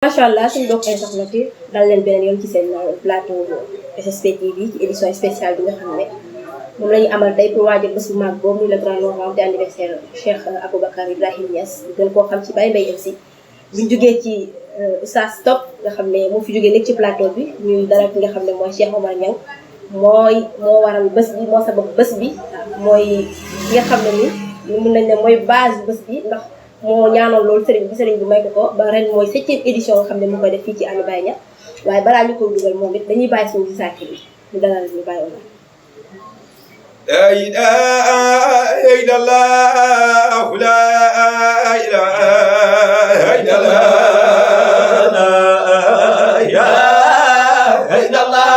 macha allah suñu mbokk internet yi dal leen beneen yoon ci seen plateau SSP TV ci édition spéciale bi nga xam ne moom la ñu amal tey pour waajal bés bu mag boobu muy le grand novembre de anniversaire Cheikh Aboubacar Ibrahim Niass ñu gën koo xam ci Baye Mbaye MC buñ jógee ci Oustaz Top nga xam ne moo fi jógee léegi ci plateau bi ñuy dara ki nga xam ne mooy Cheikh Omar Niang moo waral bés bi moo sabab bés bi mooy ki nga xam ne ni mun nañ ne mooy base bés bi ndax moo ñaanoon loolu sëriñ bi may ko ba ren mooy 7e édition nga xam ne mu koy def fii ci Hann Baye Niang waaye balaa ñu koy dugal moom it dañuy bàyyi suñu saaki bi ñu dalal ñu bàyyi woon. La ilaha illallah la ilaha illallah la ilaha illallah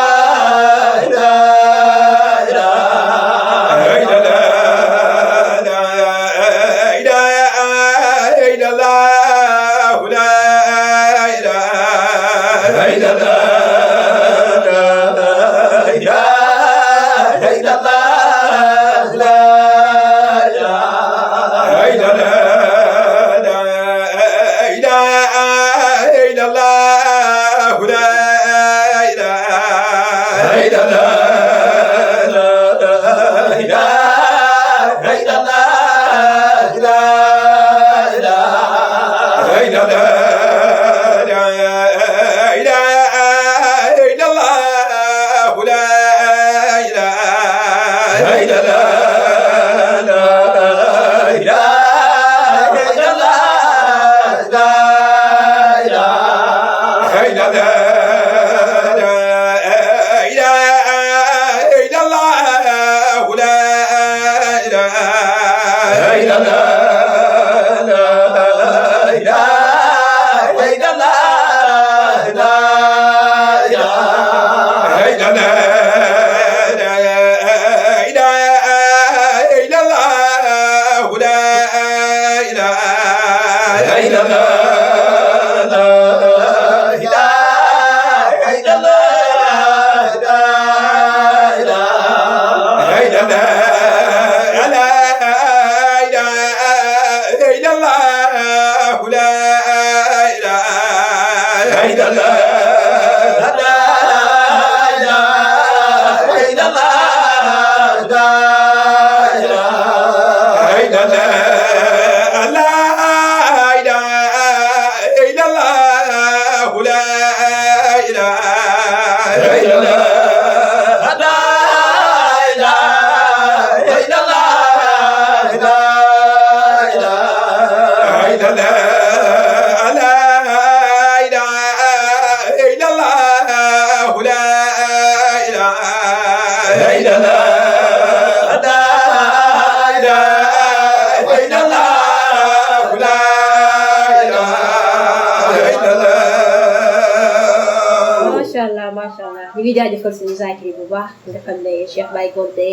ñu ngi jaajëfal suñu zakiri bu baax nga xam ne Cheikh Baye Konté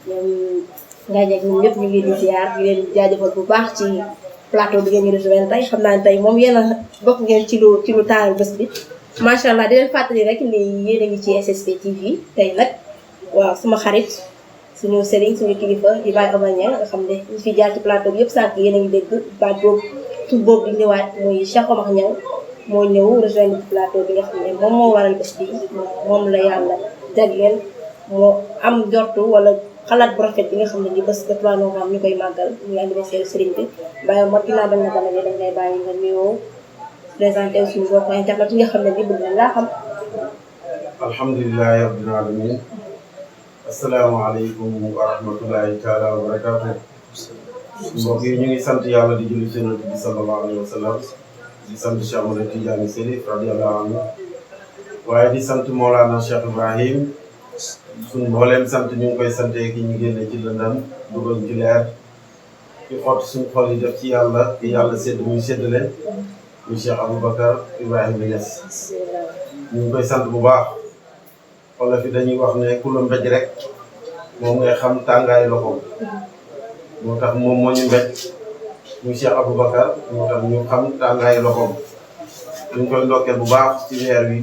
ñoom Ngagne ak ñoom ñëpp ñu ngi di ziar di leen jaajëfal bu baax ci plateau bi ngeen ñu rejoindre tey xam naa ne tey moom yéen a bokk ngeen ci lu taaru bés bi macha allah di leen fàttali rek ni yéen a ngi ci SSP TV tey nag waaw suma xarit suñu sëriñ suñu kilifa di Baye Omar Niang nga xam ne ñu fi jaar ci plateau bi yëpp sànq yéen a ngi dégg baat boobu tur boobu di ñëwaat muy Cheikh Omar Niang moo ñëw rejoindre plateau bi nga xam ne moom moo waral bés bi moom la yàlla jagleel moo am jortu wala xalaat bu rafet bi nga xam ne ni bés de 3 novembre ñu koy màggal muy anniversaire sëriñ bi Baye Omar ginnaaw bañ la damalee dañ lay bàyyi nga nuyoo présenté suñu mbokku internet yi nga xam ne ni bëgg nañ laa xam. alhamdulilahi rabbil alamin asalaamaaleykum wa rahmatullahi taala wa barakatuh mbokk yi ñu ngi sant yàlla di julli ci Yonent bi sallallahu alayhi wa sallam di sant Cheikh Ahmed Tidiane Chérif radiyallahu anhu waaye di sant Mawlana Cheikh Ibrahim suñ mbooleem sant ñu ngi koy santee ki ñu génne ci lëndam dugal ci leer ci xott suñ xol yi def ci yàlla ki yàlla sédd muy séddale muy Cheikh Aboubacar Ibrahima Niass ñu ngi koy sant bu baax wala fi dañuy wax ne ku la mbéj rek moom ngay xam tàngaayu loxoom moo tax moom moo ñu mbéj muy Cheikh Aboubacar moo tax ñu xam tàngaayu loxoom ñu ngi koy ndokkeel bu baax ci weer wi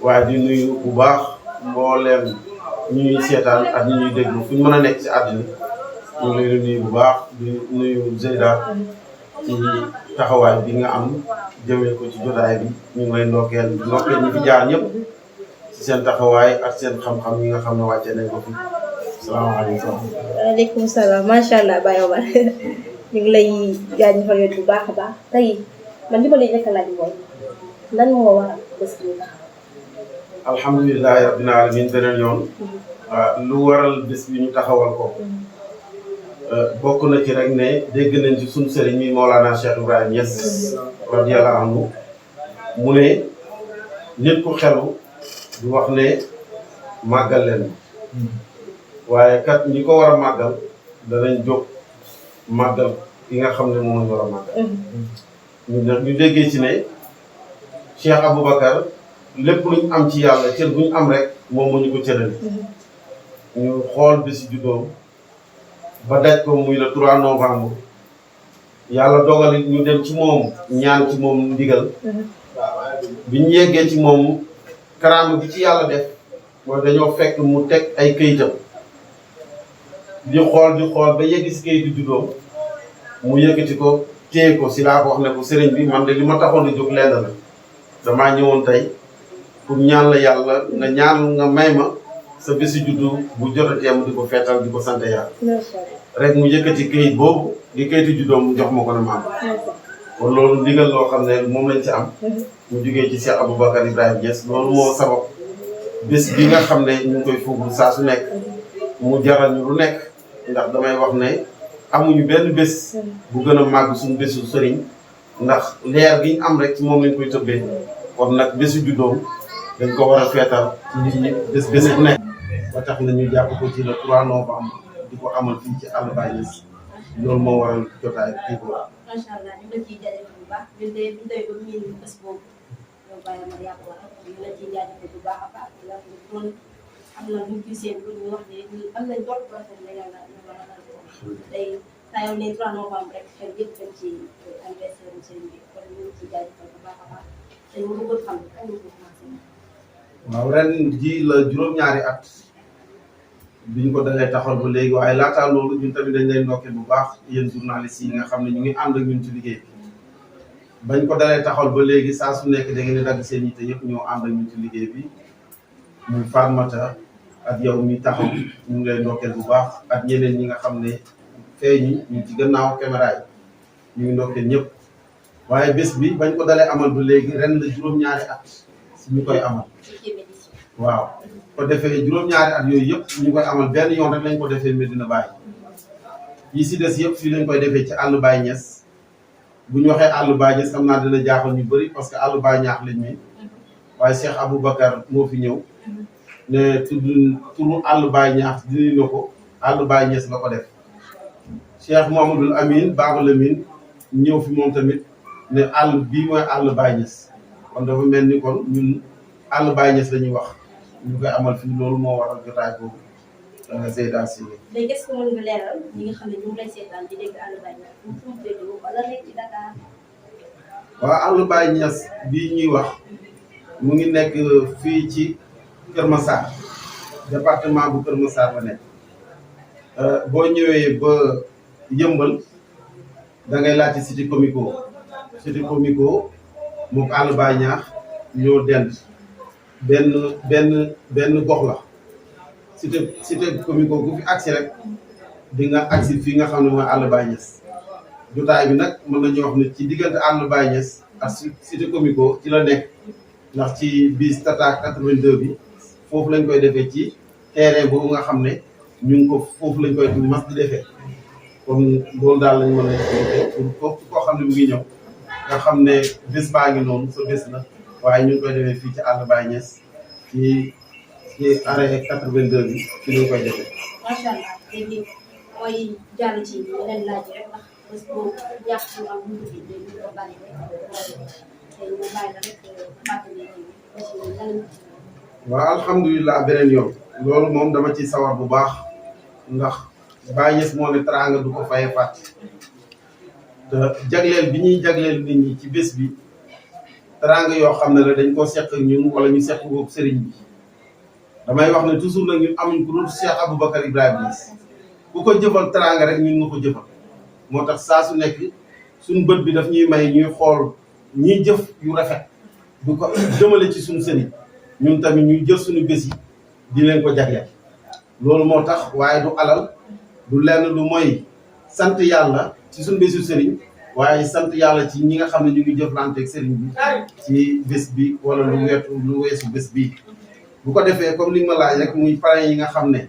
waaye di nuyu bu baax mbooleem ñu ñuy seetaan ak ñu ñuy déglu fu ñu mën a nekk ci àddina ñu ngi leen di nuyu bu baax di nuyu Zeyda ci taxawaay bi nga am jëmee ko ci jotaay bi ñu ngi lay ndokkeel ñi fi jaar ñëpp ci seen taxawaay ak seen xam-xam yi nga xam ne wàcce nañ ko fi salaamaaleykum. waaleykum salaam macha allah Baye Omar ñu ngi lay jaajëfal yow bu baax a baax tey man li ma lay njëkk a laaj mooy lan moo waral bés bi nga xam. alhamdulilahi rabbil alamin beneen yoon. lu waral bés bi ñu taxawal ko. bokk na ci rek ne dégg nañ ci suñu sëriñ mi Mawlana Cheikh Ibrahima Niass radiyallahu anhu mu ne nit ku xelu du wax ne màggal leen waaye kat ñi ko war a màggal danañ jóg màggal ki nga xam ne moom lañ war a màggal ñu déggee ci ne Cheikh Aboubacar lépp luñ am ci yàlla cër buñ am rek moom moo ñu ko cërali ñu xool bési juddoom ba daj ko muy le 3 novembre yàlla dogal ñu dem ci moom ñaan ci moom ndigal bi ñu yeggee ci moom karaama bi ci yàlla def mooy dañoo fekk mu teg ay këyitam di xool ba yegg si këyitu juddoom mu yëkkati ko téye ko si laa ko wax ne ko sëriñ bi man de li ma taxoon di jóg lenn la damaa ñëwoon tey pour ñaan la yàlla nga ñaan nga may ma sa bési juddu bu jotatee mu di ko feetal di ko sant yàlla rek mu yëkkati këyit boobu di këyitu juddoom mu jox ma ko ne maam kon loolu ndigal loo xam ne moom lañ ci am mu jugee ci Cheikh Aboubacar Ibrahima Niass loolu moo sabab bés bi nga xam ne ñu ngi koy fuglu saa su nekk mu jaral ñu lu nekk ndax damay wax ne amuñu benn bés bu gën a màgg suñu bésu sëriñ ndax leer gi ñu am rek ci moom lañ koy tëbbee kon nag bésu juddoom dañ ko war a feetal ci nit ñi bés bu nekk ba tax na ñu jàpp ko ci le 3 novembre di ko amal fii ci àll Baye Niass loolu moo waral jotaay kii boobu. macha allah ñu ngi leen ciy jaajëfal bu baax ñun de ñu doy ba miin bés boobu yow Baye Omar yàqu wala ñu leen ciy jaajëfal bu baax a baax ndax ñun am na lu ñu gisee lu ñu wax ne ñun am nañ jot bu rafet la yàlla ñu war a dal ko tey saa yow ne 3 novembre rek xel yëpp dem ci anniversaire u sëriñ bi kon ñu ngi ciy jaajëfal bu baax a baax te ñu bëggoon xam kañ ñu ko commencé. waaw ren ji la juróom-ñaari at biñ ko dalee taxawal ba léegi waaye laataa loolu ñun tamit dañ lay ndokkeel bu baax yéen journalistes yi nga xam ne ñu ngi ànd ak ñun ci liggéey bi bañ ko dalee taxawal ba léegi saa su nekk da ngeen di dagg seen yitte yëpp ñoo ànd ak ñun ci liggéey bi muy Fatmata ak yow mi taxaw ñu ngi lay ndokkeel bu baax ak ñeneen ñi nga xam ne feeñu ñu ci gannaaw caméra yi ñu ngi ndokkeel ñëpp waaye bés bi bañ ko dalee amal ba léegi ren la juróom-ñaari at si ñu koy amal waaw ko defee juróom-ñaari at yooyu yëpp ñu koy amal benn yoon rek lañ ko defee Medina Baye yi si des yëpp fii lañ koy defee ci àll Baye Niass bu ñu waxee àll Baye Niass xam naa dina jaaxal ñu bëri parce que àll Baye ñaax lañ mi waaye Cheikh Aboubacar moo fi ñëw ne turu àll Baye ñaax dinañ la ko àll Baye Niass la ko def Cheikh Mouhamadoul Amine Baba Lamine ñëw fi moom tamit ne àll bii mooy àll Baye Niass kon dafa mel ni kon ñun àll Baye Niass la ñuy wax ñu koy amal fii loolu moo waral jotaay boobu Seyda Sy. léegi est-ce que mën nga leeral ñi nga xam ne ñu ngi lay seetaan di dégg àll Baye Niass fu mu féetewoo wala nekk ci Dakar. waaw àll Baye Niass bii ñuy wax mu ngi nekk fii ci Kër Massar département bu Kër Massar la nekk boo ñëwee ba Yëmbal da ngay laajte cité Comico moom àll Baye Niass ñoo dend benn gox la cité Comico ku fi agsi rek di nga agsi fii nga xam ne mooy àll Baye Niass jotaay bi nag mën nañu wax ne ci diggante àll Baye Niass ak cité Comico ci la nekk ndax ci bis Tata 82 bi foofu lañ koy defee ci terrain boobu nga xam ne ñu ngi ko foofu lañ koy mas di defee kon loolu daal lañ mën a expliquer pour koo xam ne mu ngi ñëw nga xam ne bés baa ngi noonu sa bés la waaye ñu ngi koy defee fii ci àll Baye Niass ci arrêt 82 bi ci lañ koy defee. macha allah léegi mooy jàll ci yeneen laaj rek ndax bés boobu yàq su am lu dul léegi ñu ko bari rek tey ñu bàyyi la rek fàttali leen waaw alhamdulilah beneen yoon loolu moom dama ci sawar bu baax ndax Baye Niass moo ne teraanga du ko fayee fàtte te jagleel bi ñuy jagleel nit ñi ci bés bi teraanga yoo xam ne la dañ koo seq ak ñun wala ñu seq ko sëriñ bi damay wax ne toujours nag ñun amuñ ko dul Cheikh Aboubacar Ibrahima Niass ku ko jëfal teraanga rek ñun nga ko jëfal moo tax saa su nekk suñu bët bi daf ñuy may ñuy xool ñiy jëf yu rafet du ko jëmale ci suñu sëriñ ñun tamit ñuy jël suñu bés yi di leen ko jagleel loolu moo tax waaye du alal du lenn lu mooy sant yàlla ci suñu bésu sëriñ waaye sant yàlla ci ñi nga xam ne ñu ngi jëflanteeg sëriñ bi ci bés bi wala lu weesu bés bi bu ko defee comme li nga ma laaj rek muy parrain yi nga xam ne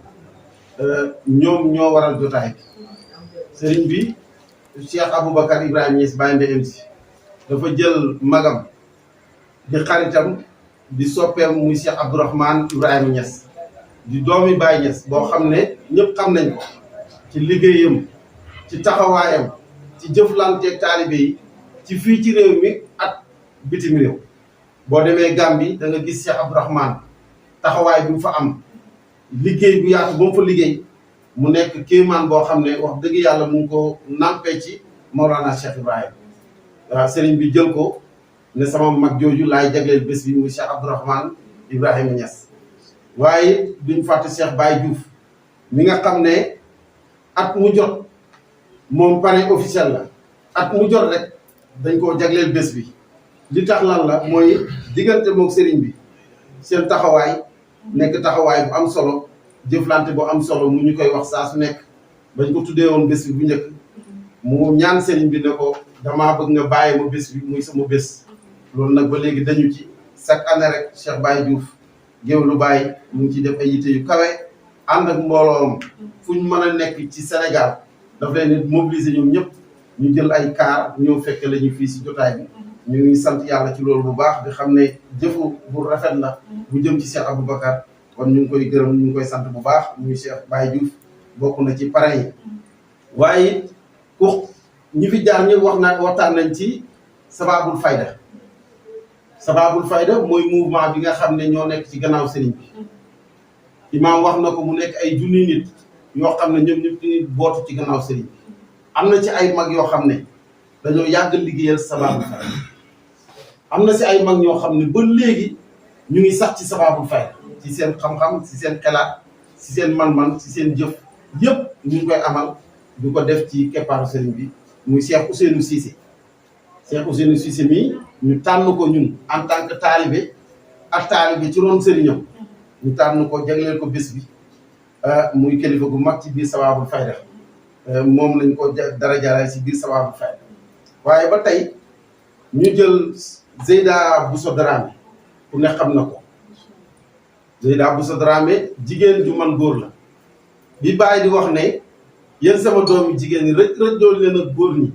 ñoom ñoo waral jotaay bi sëriñ bi Cheikh Aboubacar Ibrahima Niass Baye Ndeye si dafa jël magam di xaritam di soppeem muy Cheikh Abdourahmane Ibrahima Niass di doomi Baye Niass boo xam ne ñëpp xam nañ ko ci liggéeyam ci taxawaayam ci jëflanteeg taalibe yi ci fii ci réew mi ak bitim réew boo demee Gambie da nga gis Cheikh Abdourahmane taxawaay bi mu fa am liggéey bu yaatu ba mu fa liggéey mu nekk kéemaan boo xam ne wax dëgg yàlla mu ngi ko nampee ci Mawlana Cheikh Ibrahima waaw sëriñ bi jël ko ne sama mag jooju laay jagleel bés bi muy Cheikh Abdourahmane Ibrahima Niass waaye duñ fàtte Cheikh Baye Diouf mi nga xam ne at mu jot moom parrain officiel la at mu jot rek dañ koo jagleel bés bi li tax lan la mooy diggante moom sëriñ bi seen taxawaay nekk taxawaay bu am solo jëflante bu am solo mu ñu koy wax saa su nekk bañ ko tuddee woon bés bi bu njëkk mu ñaan sëriñ bi ne ko damaa bëgg nga bàyyi ma bés bi muy sama bés loolu nag ba léegi dañu ci chaque année rek Cheikh Baye Diouf Géwélu Baye mu ngi ciy def ay yitte yu kawe ànd ak mbooloom fu ñu mën a nekk ci Sénégal daf leen mobiliser ñoom ñëpp ñu jël ay car ñëw fekk la ñu fii si jotaay bi ñu ngi sant yàlla ci loolu bu baax di xam ne jëfu bu rafet la bu jëm ci Cheikh Aboubacar kon ñu ngi koy gërëm ñu ngi koy sant bu baax muy Cheikh Baye Diouf bokk na ci parrain yi waaye ku ñi fi jaar ñëpp waxtaan nañ ci Sababul Fayda Sababul Fayda mooy mouvement bi nga xam ne ñoo nekk ci gannaaw sëriñ bi imaam wax na ko mu nekk ay junni nit yoo xam ne ñoom ñëpp ñu bootu ci gannaaw sëriñ bi am na ci ay mag yoo xam ne dañoo yàgg liggéeyal Sababul Fayda am na si ay mag ñoo xam ne ba léegi ñu ngi sax ci Sababul Fayda ci seen xam-xam ci seen xelaat ci seen man-man ci seen jëf yëpp ñu ngi koy amal du ko def ci keppaaru sëriñ bi muy Cheikh Ousseynou Cissé Cheikh Ousseynou Cissé mii ñu tànn ko ñun en tant que taalibe ak taalibe ci roon sëriñam ñu tànn ko jagleel ko bés bi muy kilifa gu mag ci biir Sababul Fayda moom lañ ko dara jaarale ci biir Sababul Fayda waaye ba tey ñu jël Zeyda Bousso Dramé ku ne xam na ko Zeyda Bousso Dramé jigéen ju man góor la bi bàyyi di wax ne yéen sama doomi jigéen ñi rëj doolu leen ak góor ñi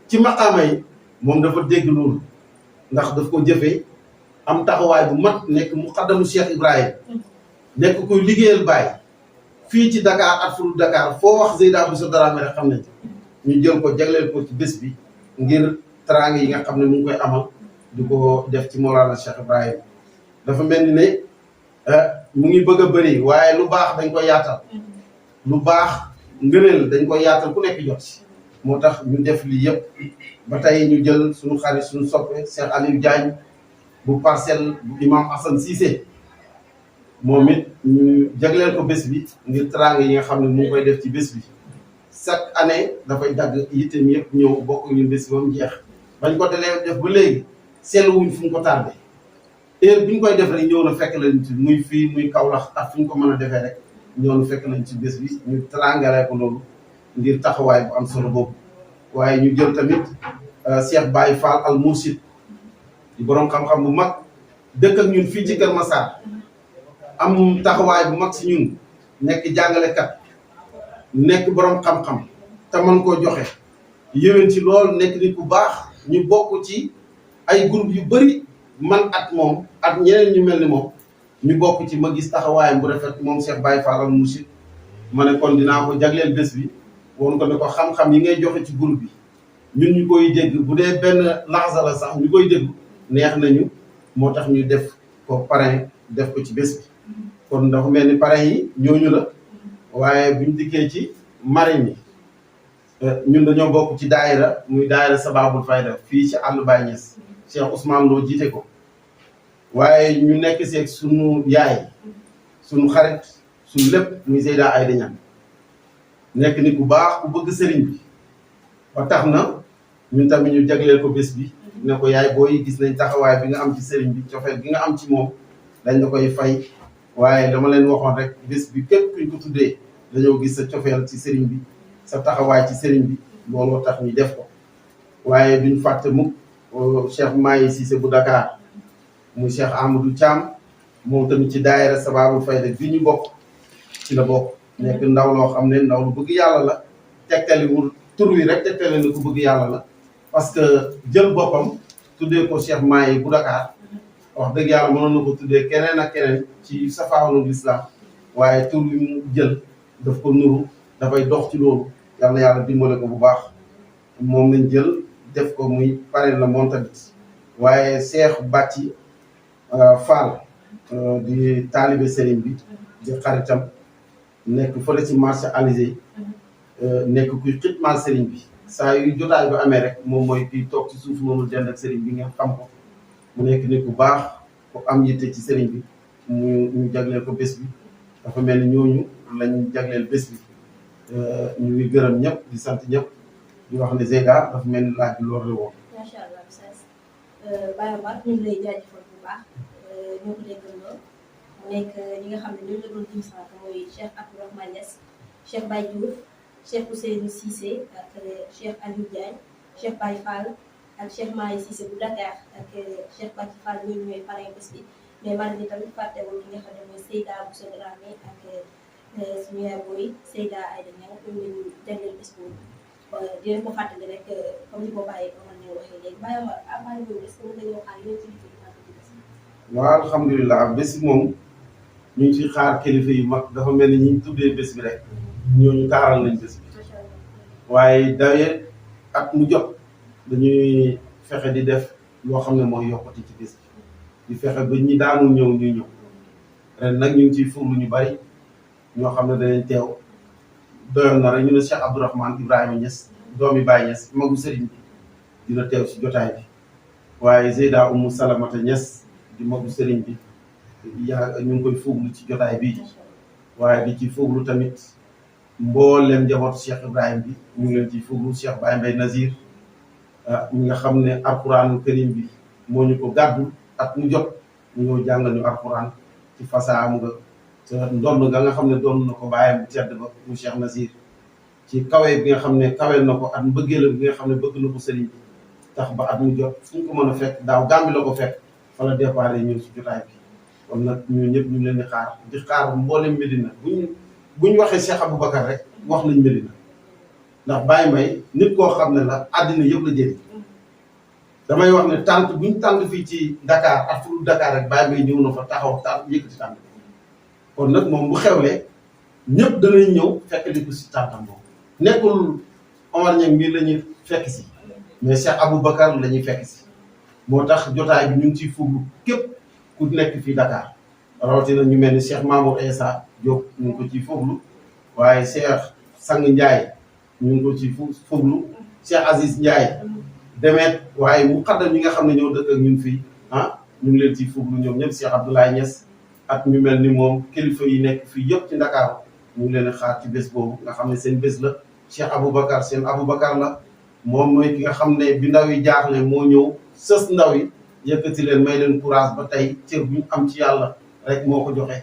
ci maqaama yi moom dafa dégg loolu ndax daf ko jëfee am taxawaay bu mat nekk muqaddamu Cheikh Ibrahima nekk kuy liggéeyal Baye fii ci Dakar ak furu Dakar foo wax Zeyda Bousso Dramé rek xam nañ ñu jël ko jagleel ko ci bés bi ngir teraanga yi nga xam ne mu ngi koy amal di ko def ci Mawlana Cheikh Ibrahima dafa mel ni ne mu ngi bëgg a bëri waaye lu baax dañ ko yaatal lu baax ngëneel dañ ko yaatal ku nekk jot si moo tax ñu def lii yëpp ba tey ñu jël suñu xarit suñu soppe Cheikh Aliou Diagne bu Parcelles bu imam Assane Cissé moom it ñu jagleel ko bés bi ngir teraanga yi nga xam ne mu ngi koy def ci bés bi chaque année dafay dagg yitteem yëpp ñëw bokk ñu bés bi ba mu jeex bañ ko delee def ba léegi seetlu wuñ fu ñu ko tardé heure bi ñu koy def rek ñëw na fekk lañ ci muy fii muy Kaolack ak fu ñu ko mën a defee rek ñëw na fekk nañ ci bés bi ñu teraangale ko loolu ngir taxawaay bu am solo boobu waaye ñu jël tamit Cheikh Baye Fall al Mourchid di borom xam-xam bu mag dëkk ak ñun fii ci Kër Massar am taxawaay bu mag si ñun nekk jàngalekat nekk borom xam-xam te mën koo joxe yéwén ci lool nekk nit bu baax ñu bokk ci ay groupe yu bëri man at moom ak ñeneen ñu mel ni moom ñu bokk ci ma gis taxawaayam bu rafet moom Cheikh Baye Fall al Mourchid ma ne kon dinaa ko jagleel bés bi woon ko ne ko xam-xam yi ngay joxe ci groupe bi ñun ñu koy dégg bu dee benn laxasa la sax ñu koy dégg neex nañu moo tax ñu def ko parrain def ko ci bés bi kon dafa mel ni parrain yi ñooñu la waaye buñ dikkee ci marraine yi ñun dañoo bokk ci daayira muy daayira Sababul Fayda fii ci àll Baye Niass Cheikh Ousmane Lo jiite ko waaye ñu nekk seeg suñu yaay suñu xarit suñu lépp muy Zeyda Aïda Niang nekk nit bu baax ku bëgg sëriñ bi ba tax na ñun tamit ñu jagleel ko bés bi ne ko yaay booy gis nañ taxawaay bi nga am ci sëriñ bi cofeel bi nga am ci moom dañ la koy fay waaye dama leen waxoon rek bés bi képp kuñ ko tuddee dañoo gis sa cofeel ci sëriñ bi sa taxawaay ci sëriñ bi looloo tax ñu def ko waaye duñ fàtte mukk Cheikh Mahi Cissé bu Dakar muy Cheikh Amadou Thiam moom tamit ci daayira Sababul Fayda bi ñu bokk ci la bokk nekk ndaw loo xam ne ndaw lu bëgg yàlla la tegtaliwul tur wi rek tegtali na ku bëgg yàlla la parce que jël boppam tuddee ko Cheikh Mahi bu Dakar wax dëgg yàlla mënoon na ko tuddee keneen ak keneen ci safaanu l'islam waaye tur wi mu jël daf ko nuru dafay dox ci loolu yàlla yàlla dimbale ko bu baax moom lañ jël def ko muy pare la moom tamit waaye Cheikh Bàcci Fall di taalibe sëriñ bi di xaritam nekk fële ci marché Alizé nekk kuy xitmaal sëriñ bi saa yu jotaay bu amee rek moom mooy kii toog ci suuf noonu dend ak sëriñ bi ngeen xam ko mu nekk nit ku baax ku am yitte ci sëriñ bi ñu jagleel ko bés bi dafa mel ni ñooñu lañ jagleel bés bi ñu ngi gërëm ñëpp di sant ñëpp di wax ne Zeyda dafa mel ni laaj bi loolu la woon. macha allah Oustaz Baye Omar ñu ngi lay jaajëfal bu baax ñoo ko déggandoo mu nekk ñi nga xam ne ñoo la doon dim sànq mooy Cheikh Abdourahmane Niass Cheikh Baye Diouf Cheikh Ousseynou Cissé ak Cheikh Aliou Diagne Cheikh Baye Fall ak Cheikh Mahi Cissé bu Dakar ak Cheikh Bàcci Fall ñooñu ñooy parrain bés bi mais man ni tamit fàttewul ki nga xam ne mooy Seyda Bousso Dramé ak suñu yaay booy Seyda Aïda Niang ñoom lañu jagleel bés boobu di leen ko fàttali rek comme ni ko Baye Omar ne waxee léegi Baye Omar avant boobu est-ce que mën nañoo xaar yéen ci liggéey waaw alhamdulilah bés bi moom ñu ngi ciy xaar kilifa yu mag dafa mel ni ñu tuddee bés bi rek ñooñu taaral nañ bés bi waaye daye at mu jot dañuy fexe di def loo xam ne mooy yokkati ci bés bi di fexe ba ñi daanul ñëw ñuy ñëw ren nag ñu ngi ciy furlu ñu bari ñoo xam ne danañ teew doyoon na rek ñu ne Cheikh Abdourahmane Ibrahima Niass doomi Baye Niass magu sëriñ bi dina teew ci jotaay bi waaye Zeyda Oumou Salamata Niass di magu sëriñ bi yaa ñu ngi koy fuglu ci jotaay bii waaye di ci fuglu tamit mboolem njabootu Cheikh Ibrahima bi ñu ngi leen ciy fuglu Cheikh Baye Mbaye Nazir ñi nga xam ne alquraanu karim bi moo ñu ko gàddu at mu jot ñu ñëw jàngal ñu alquran ci fasaam nga ca ndond nga xam ne doon na ko bàyyam bu tedd ba mu Cheikh Nazir ci kawe bi nga xam ne kaweel na ko at mbëggeelam bi nga xam ne bëgg na ko sëriñ bi tax ba at mu jot fu ñu ko mën a fekk daaw Gàmbi la ko fekk fa la départ ñëw ci jotaay bi kon nag ñun ñëpp ñu leen di xaar mboolem Medina buñ waxee Cheikh Aboubacar rek wax nañ Medina ndax Baye Mbaye nit koo xam ne la àddina yëpp la jëriñ damay wax ne tànt buñ tànt fii ci Dakar ak fu Dakar rek Baye Mbaye ñëw na fa taxaw tànt yëkkati tànt kon nag moom bu xewlee ñëpp danañ ñëw fekk li ko si tàntam moom nekkul Omar Niang mii la ñuy fekk si mais Cheikh Aboubacar la ñuy fekk si moo tax jotaay bi ñu ngi ciy fuglu képp ku nekk fii Dakar rawatina ñu mel ni Cheikh Mamour Essa Diop ñu ngi ko ciy fuglu waaye Cheikh Sang Ndiaye ñu ngi ko ciy fuglu Cheikh Aziz Ndiaye demeet waaye mu xaddam ñi nga xam ne ñoo dëkk ak ñun fii ñu ngi leen ciy fuglu ñoom ñëpp Cheikh Abdoulaye Niass ak ñu mel ni moom kilifa yi nekk fii yëpp ci Dakar ñu ngi leen a xaar ci bés boobu nga xam ne seen bés la Cheikh Aboubacar seen Aboubacar la moom mooy ki nga xam ne bi ndaw yi jaaxle moo ñëw sës ndaw yi yëkkati leen may leen courage ba tey cër bu ñu am ci yàlla rek moo ko joxe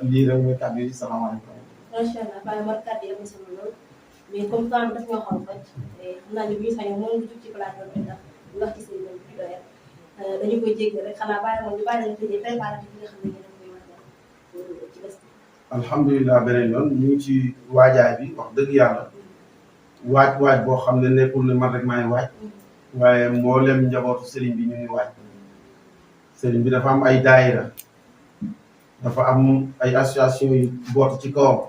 lii rek mooy kàddu yi salaamaaleykum. macha allah Baye Omar kàddu yi am solo lool mais comme temps daf ñoo xam faj xam naa ne bu ñu sañoon moom du jug ci plateau bi ndax wax ci seen yoon bi doyal dañu koy jéggi rek xanaa Baye Omar ñu bàyyi leen tëjee préparatif bi nga xam ne yéen a koy waajal ci bés bi. alhamdulilah beneen yoon ñu ngi ci waajaay bi wax dëgg yàlla waaj boo xam ne nekkul ne man rek maay waaj waaye mboolem njabootu sëriñ bi ñu ngi waaj sëriñ bi dafa am ay daayira dafa am ay association yu boot ci kawam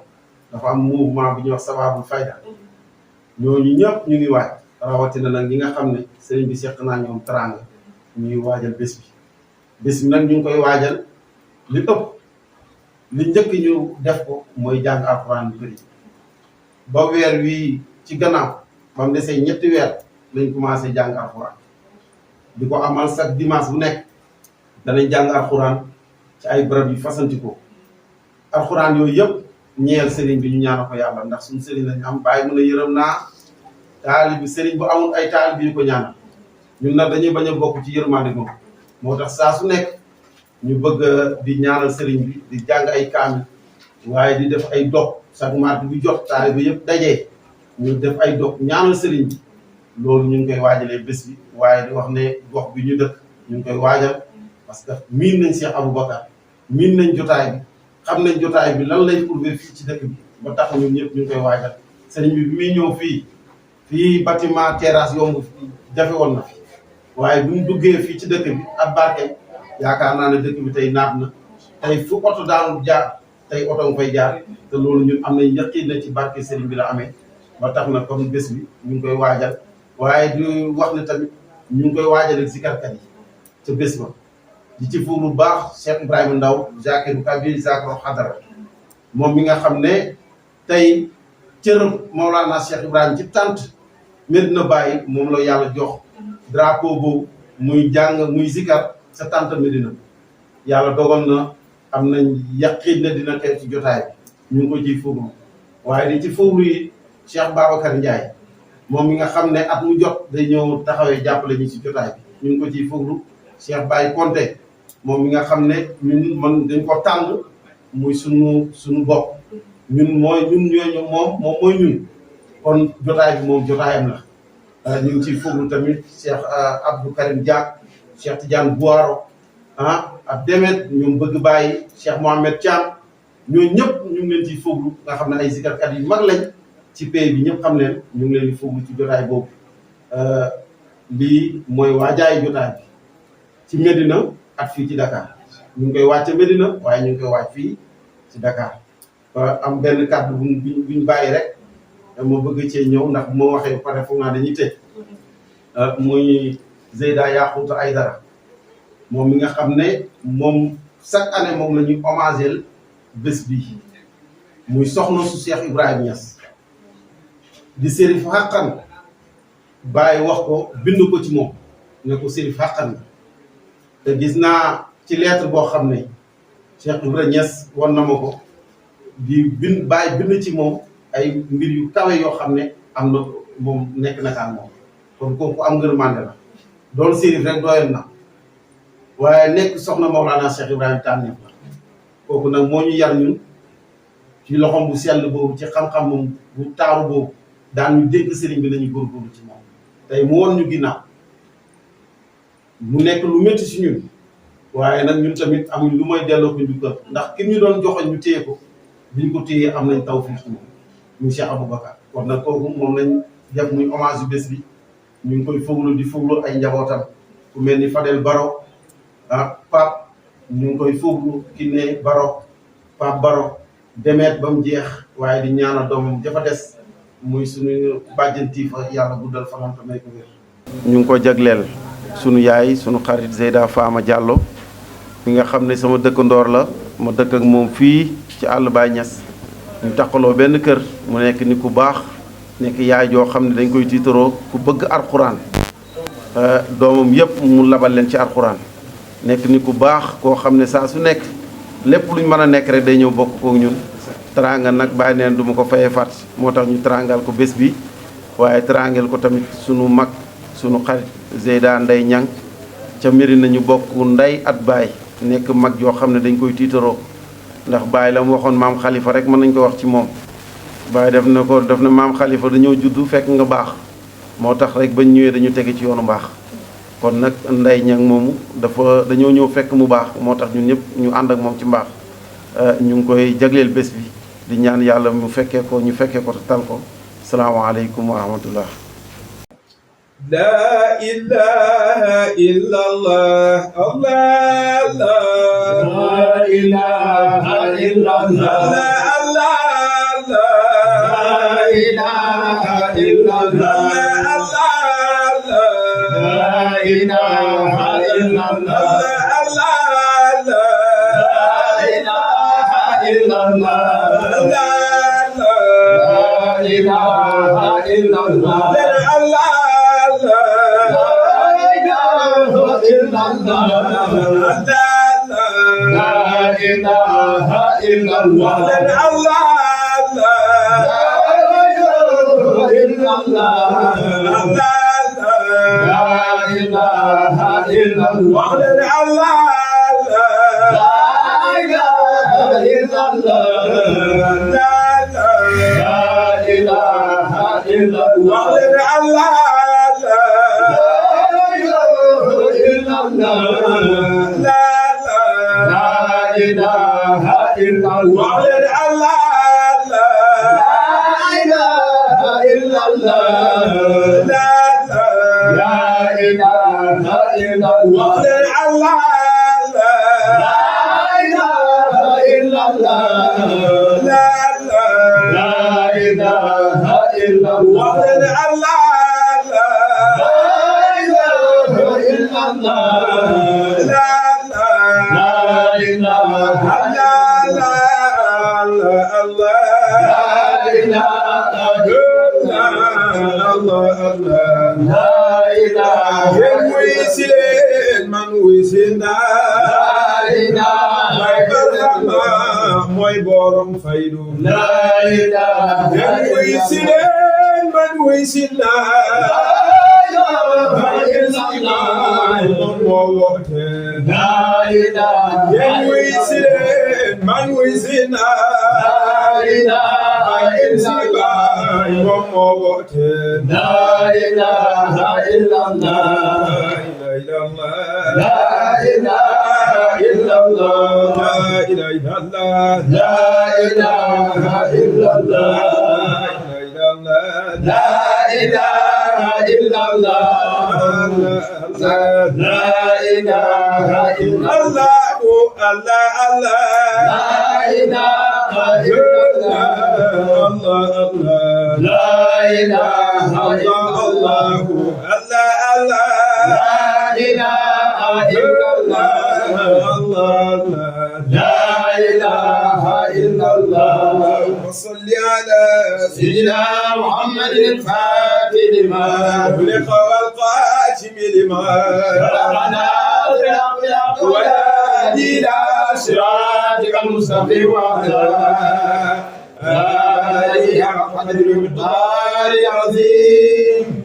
dafa am mouvement bu ñuy wax Sababul Fayda ñooñu ñëpp ñu ngi waaj rawatina nag ñi nga xam ne sëriñ bi seq naa ñoom teraanga ñuy waajal bés bi nag ñu ngi koy waajal li ëpp li njëkk ñu def ko mooy jàng alxuraan bu bëri ba weer wi ci gannaaw ba mu desee ñetti weer lañ commencé jàng alxuraan di ko amal chaque dimanche bu nekk danañ jàng alxuraan ci ay barab yu fasantikoo alxuraan yooyu yëpp ñeel sëriñ bi ñu ñaanal ko yàlla ndax suñu sëriñ lañ am bàyyi mun a yërëm naa taalibi sëriñ bu amul ay taalibi yu ko ñaanal ñun nag dañuy bañ a bokk ci yërmande moom moo tax saa su nekk ñu bëgg di ñaanal sëriñ bi di jàng ay kaamil waaye di def ay dog chaque mardi bu jot taalibi yëpp dajee ñu def ay dog ñaanal sëriñ bi loolu ñu ngi koy waajalee bés bi waaye di wax ne gox bi ñu dëkk ñu ngi koy waajal parce que miin nañ Cheikh Aboubacar miin nañ jotaay bi xam nañ jotaay bi lan lay prouver fii ci dëkk bi ba tax ñun ñëpp ñu ngi koy waajal sëriñ bi bi muy ñëw fii bâtiment terrasse yomb jafe woon na fi waaye bu ñu duggee fii ci dëkk bi ak barke yaakaar naa ne dëkk bi tey naat na tey fu oto daanu jaar tey oto nga fay jaar te loolu ñun am nañ yaqin na ci barke sëriñ bi la amee ba tax na comme bés bi ñu ngi koy waajal waaye di wax ne tamit ñu ngi koy waajal ak zikarkat yi ca bés ba di ci fu lu baax Cheikh Ibrahima Ndaw Zakirou Kabir Zakirou Hadara moom mi nga xam ne tey cër Mawlana Cheikh Ibrahima ci tànt Medina Baye moom la yàlla jox drapeau boobu muy jàng muy zikar sa tànt Medina yàlla dogal na am nañ yaqin ne dina teew ci jotaay bi ñu ngi ko ciy fuglu waaye di ci fuglu yi Cheikh Babacar Ndiaye moom mi nga xam ne at mu jot day ñëw taxawee jàppale ñu ci jotaay bi ñu ngi ko ciy fuglu Cheikh Baye Konté moom mi nga xam ne ñun man dañ ko tànn muy suñu bopp ñun ñooñu moom mooy ñun kon jotaay bi moom jotaayam la ñu ngi ciy fuglu tamit Cheikh Abdou Karim Diak Cheikh Tidiane Bouaro ak Demet ñoom bëgg bàyyi Cheikh Mohamed Thiam ñooñu ñëpp ñu ngi leen ciy fuglu nga xam ne ay zikarkat yu mag lañ ci pays bi ñëpp xam leen ñu ngi leen di fuglu ci jotaay boobu lii mooy waajaay jotaay bi ci Medina ak fii ci Dakar ñu ngi koy wàcc Medina waaye ñu ngi koy wàcc fii ci Dakar am benn kàddu buñ bàyyi rek moo bëgg cee ñëw ndax moo waxee pare foog naa dañuy tëj muy Zeyda Yaquta Aydara moom mi nga xam ne moom chaque année moom la ñuy hommagel bés bi muy soxna su Cheikh Ibrahima Niass di sérif xàqan bàyyi wax ko bind ko ci moom ne ko sérif xàqan la te gis naa ci lettre boo xam ne Cheikh Ibrahima Niass won na ma ko di bàyyi bind ci moom ay mbir yu kawe yoo xam ne am na moom nekk na kaan moom kon kooku am ngërmande la doon sérif rek doyoon na waaye nekk soxna Mawlana Cheikh Ibrahima tànneef la kooku nag moo ñu yar ñun ci loxom bu sell boobu ci xam-xam moom bu taaru boobu daan ñu dégg sëriñ bi nañu góorgóorlu ci moom tey mu woon ñu ginnaaw mu nekk lu métti si ñun waaye nag ñun tamit amuñ lu may delloo ko njukkal ndax ki ñu doon joxoñ ñu téye ko biñ ko téyee am nañ tawfiq ci moom muy Cheikh Aboubacar kon nag kooku moom lañ def muy hommage yu bés bi ñu ngi koy foglu di foglu ay njabootam ku mel ni Fadel Baro Pape ñu ngi koy foglu Kiné Baro Pape Baro demeet ba mu jeex waaye di ñaanal doomam dafa des muy suñu bàjjanti fa yàlla guddal fanam te may ko wér. ñu ngi ko jagleel sunu yaay sunu xarit Zeyda Fama Diallo mi nga xam ne sama dëkkandoor la ma dëkk ak moom fii ci àll Baay Ñas ñu takkaloo benn kër mu nekk ni ku baax nekk yaay joo xam ne dañ koy tiitaroo ku bëgg alxuraan doomam yëpp mu labal leen ci alxuraan nekk ni ku baax koo xam ne saa su nekk lépp luñ mën a nekk rek day ñëw bokk kook ñun teraanga nag bàyyi neen du ma ko fayee fàtt moo tax ñu terangal ko bés bi waaye terangel ko tamit sunu mag sunu xarit Zeyda Ndey Ñang ca Mérina ñu bokk ndey at baay nekk mag joo xam ne dañ koy tiitaroo ndax baay la mu waxoon maam xalifa rek mën nañ ko wax ci moom baay def na maam xalifa dañoo juddu fekk nga baax moo tax rek bañ ñëwee dañu tege ci yoonu baax kon nag Ndey Ñang moomu dañoo ñëw fekk mu baax moo tax ñun ñëpp ñu ànd ak moom ci mbaax ñu ngi koy jagleel bés bi di ñaan yàlla ñu fekkee ko te tal ko salaamaaleykum wa rahmatullah. La ilaha illallah Allah la ilaha illallah la ilaha illallah la ilaha illallah mooy borom faydu la ilaha illallah wuy si leen man wuy si naa la ilaha illallah moom moo woote la ilaha wuy si leen man wuy si naa la ilaha illallah moom moo woote la ilaha illallah la ilaha illallah la ilaha illallah la ilaha illallah la ilaha illallah Allah Allah la ilaha illallah la ilaha illallah Allah Allah la ilaha illallah لا إله إلا الله وصل على سيدنا محمد الفاتح لما أغلق والقاتم لما سبقنا بالحق والهادي إلى صراطك المستقيم وعلى آله حق قدره ومقداره العظيم